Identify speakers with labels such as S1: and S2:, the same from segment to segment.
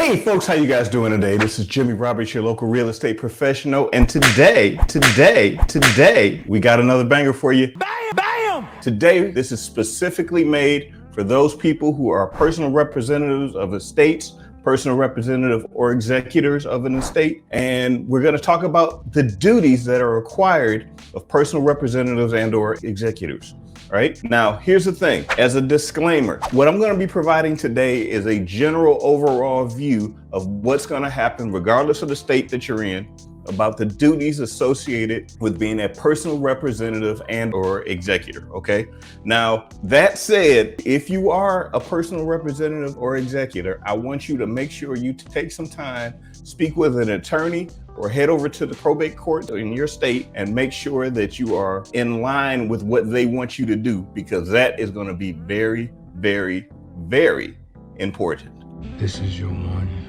S1: Hey folks, how you guys doing today? This is Jimmy Roberts, your local real estate professional. And today, we got another banger for you. Bam, bam! Today, this is specifically made for those people who are personal representatives of estates, personal representative or executors of an estate. And we're going to talk about the duties that are required of personal representatives and or executors. Right? Now, here's the thing. As a disclaimer, what I'm going to be providing today is a general overall view of what's going to happen regardless of the state that you're in, about the duties associated with being a personal representative and or executor, okay? Now, that said, if you are a personal representative or executor, I want you to make sure you take some time, speak with an attorney, or head over to the probate court in your state and make sure that you are in line with what they want you to do, because that is going to be very, very, very important.
S2: This is your warning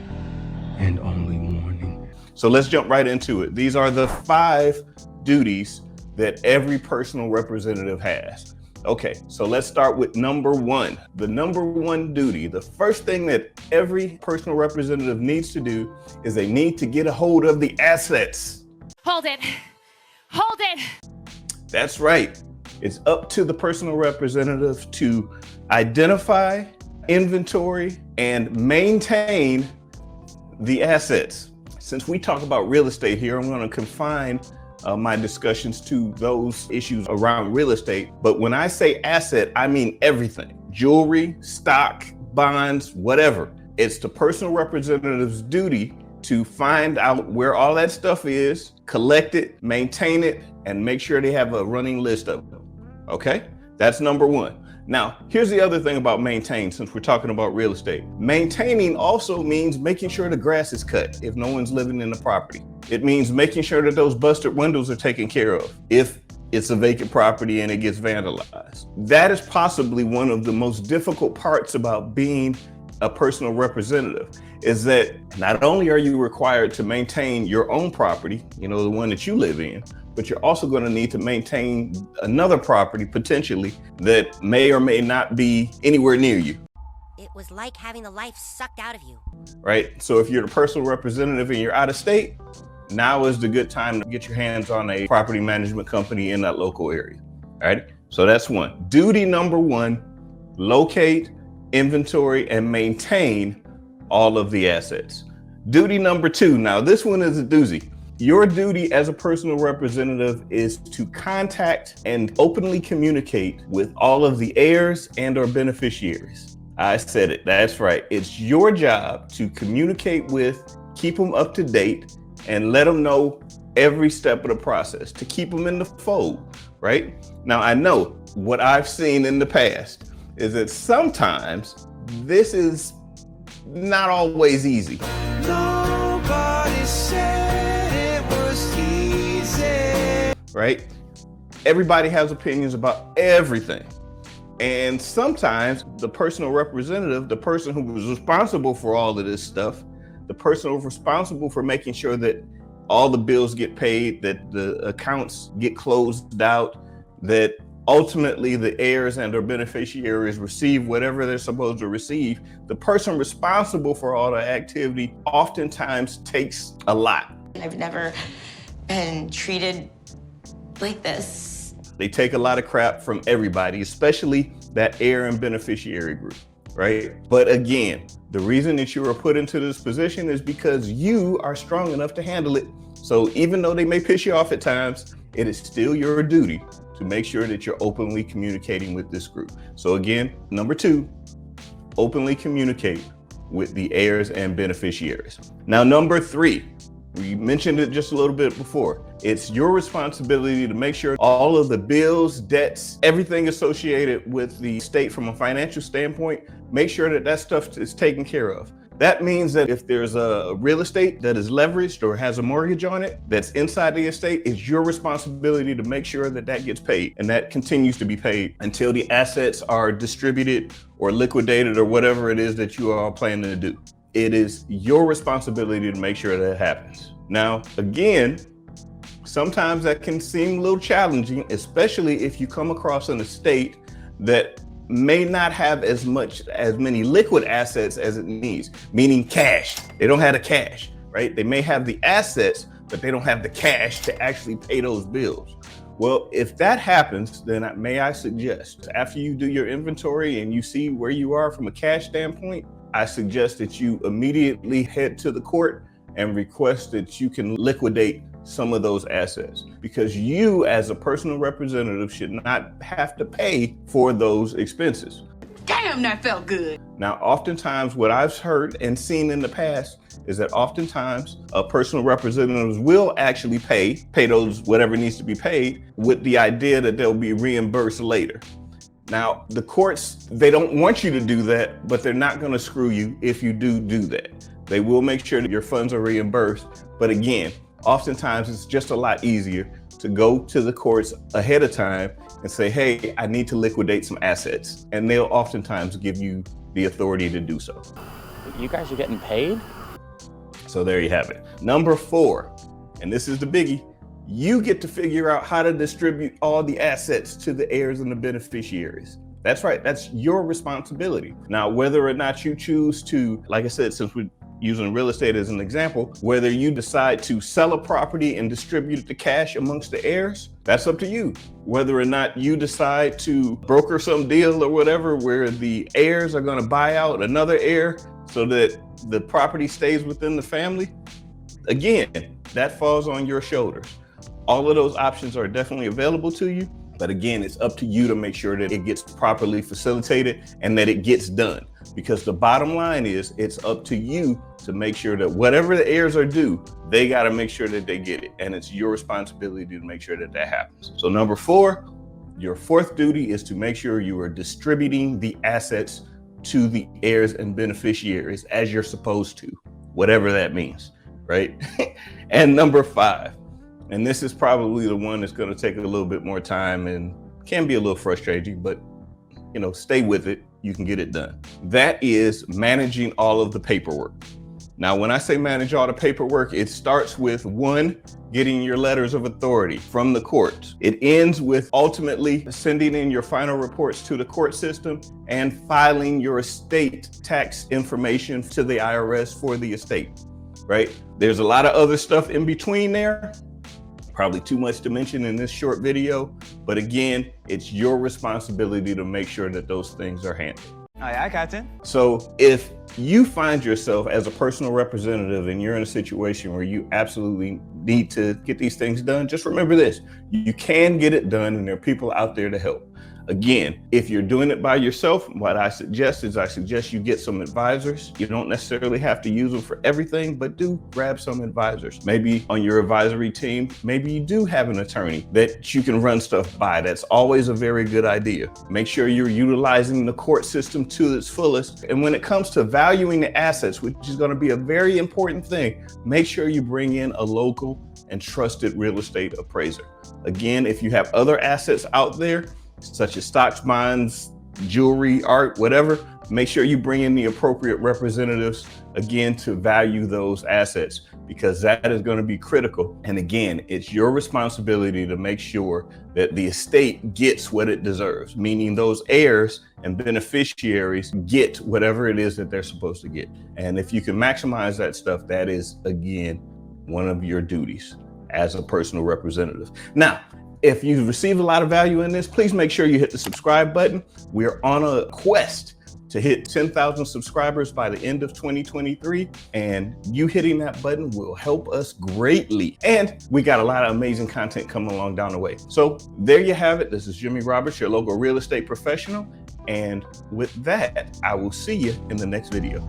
S2: and only warning.
S1: So let's jump right into it. These are the 5 duties that every personal representative has. Okay, so let's start with number 1. The number 1 duty, the first thing that every personal representative needs to do is they need to get a hold of the assets.
S3: Hold it. Hold it.
S1: That's right. It's up to the personal representative to identify, inventory, and maintain the assets. Since we talk about real estate here, I'm going to confine my discussions to those issues around real estate. But when I say asset, I mean everything. Jewelry, stock, bonds, whatever. It's the personal representative's duty to find out where all that stuff is, collect it, maintain it, and make sure they have a running list of them. Okay? That's number 1. Now, here's the other thing about maintain, since we're talking about real estate. Maintaining also means making sure the grass is cut if no one's living in the property. It means making sure that those busted windows are taken care of if it's a vacant property and it gets vandalized. That is possibly one of the most difficult parts about being a personal representative, is that not only are you required to maintain your own property, the one that you live in, but you're also going to need to maintain another property potentially that may or may not be anywhere near you.
S4: It was like having the life sucked out of you.
S1: Right? So if you're the personal representative and you're out of state, now is the good time to get your hands on a property management company in that local area. All right? So that's 1. Duty number 1, locate, inventory, and maintain all of the assets. Duty number 2, now this one is a doozy. Your duty as a personal representative is to contact and openly communicate with all of the heirs and or beneficiaries. I said it, that's right. It's your job to communicate with, keep them up to date, and let them know every step of the process, to keep them in the fold, right? Now, I know what I've seen in the past is that sometimes this is not always easy.
S2: Nobody said it was easy.
S1: Right? Everybody has opinions about everything. And sometimes the personal representative, the person who was responsible for all of this stuff, the person responsible for making sure that all the bills get paid, that the accounts get closed out, that ultimately the heirs and or beneficiaries receive whatever they're supposed to receive, the person responsible for all the activity oftentimes takes a lot.
S5: I've never been treated like this.
S1: They take a lot of crap from everybody, especially that heir and beneficiary group, right? But again, the reason that you are put into this position is because you are strong enough to handle it. So even though they may piss you off at times, it is still your duty to make sure that you're openly communicating with this group. So again, number 2, openly communicate with the heirs and beneficiaries. Now, number 3, we mentioned it just a little bit before. It's your responsibility to make sure all of the bills, debts, everything associated with the state from a financial standpoint, make sure that that stuff is taken care of. That means that if there's a real estate that is leveraged or has a mortgage on it that's inside the estate, it's your responsibility to make sure that that gets paid and that continues to be paid until the assets are distributed or liquidated or whatever it is that you are planning to do. It is your responsibility to make sure that happens. Now, again, sometimes that can seem a little challenging, especially if you come across an estate that may not have as many liquid assets as it needs, meaning cash. They don't have the cash, right? They may have the assets, but they don't have the cash to actually pay those bills. Well, if that happens, then may I suggest, after you do your inventory and you see where you are from a cash standpoint, I suggest that you immediately head to the court and request that you can liquidate some of those assets, because you as a personal representative should not have to pay for those expenses.
S6: Damn, that felt good.
S1: Now, oftentimes what I've heard and seen in the past is that oftentimes personal representatives will actually pay those whatever needs to be paid with the idea that they'll be reimbursed later. Now, the courts, they don't want you to do that, but they're not going to screw you if you do that. They will make sure that your funds are reimbursed. But again, oftentimes it's just a lot easier to go to the courts ahead of time and say, hey, I need to liquidate some assets. And they'll oftentimes give you the authority to do so.
S7: You guys are getting paid?
S1: So there you have it. Number 4, and this is the biggie, you get to figure out how to distribute all the assets to the heirs and the beneficiaries. That's right, that's your responsibility. Now, whether or not you choose to, like I said, since we're using real estate as an example, whether you decide to sell a property and distribute the cash amongst the heirs, that's up to you. Whether or not you decide to broker some deal or whatever where the heirs are going to buy out another heir so that the property stays within the family, again, that falls on your shoulders. All of those options are definitely available to you, but again, it's up to you to make sure that it gets properly facilitated and that it gets done. Because the bottom line is, it's up to you to make sure that whatever the heirs are due, they got to make sure that they get it. And it's your responsibility to make sure that that happens. So number 4, your 4th duty is to make sure you are distributing the assets to the heirs and beneficiaries as you're supposed to, whatever that means, right? And number 5, and this is probably the one that's going to take a little bit more time and can be a little frustrating, but stay with it. You can get it done. That is managing all of the paperwork. Now, when I say manage all the paperwork, it starts with 1, getting your letters of authority from the courts. It ends with ultimately sending in your final reports to the court system and filing your estate tax information to the IRS for the estate, right? There's a lot of other stuff in between there. Probably too much to mention in this short video, but again, it's your responsibility to make sure that those things are handled.
S8: I got it.
S1: So if you find yourself as a personal representative and you're in a situation where you absolutely need to get these things done, just remember this, you can get it done and there are people out there to help. Again, if you're doing it by yourself, what I suggest you get some advisors. You don't necessarily have to use them for everything, but do grab some advisors. Maybe on your advisory team, maybe you do have an attorney that you can run stuff by. That's always a very good idea. Make sure you're utilizing the court system to its fullest. And when it comes to valuing the assets, which is going to be a very important thing, make sure you bring in a local and trusted real estate appraiser. Again, if you have other assets out there, such as stocks, bonds, jewelry, art, whatever, make sure you bring in the appropriate representatives, again, to value those assets, because that is going to be critical. And again, it's your responsibility to make sure that the estate gets what it deserves, meaning those heirs and beneficiaries get whatever it is that they're supposed to get. And if you can maximize that stuff, that is, again, one of your duties as a personal representative. Now, if you've received a lot of value in this, please make sure you hit the subscribe button. We're on a quest to hit 10,000 subscribers by the end of 2023. And you hitting that button will help us greatly. And we got a lot of amazing content coming along down the way. So there you have it. This is Jimmy Roberts, your local real estate professional. And with that, I will see you in the next video.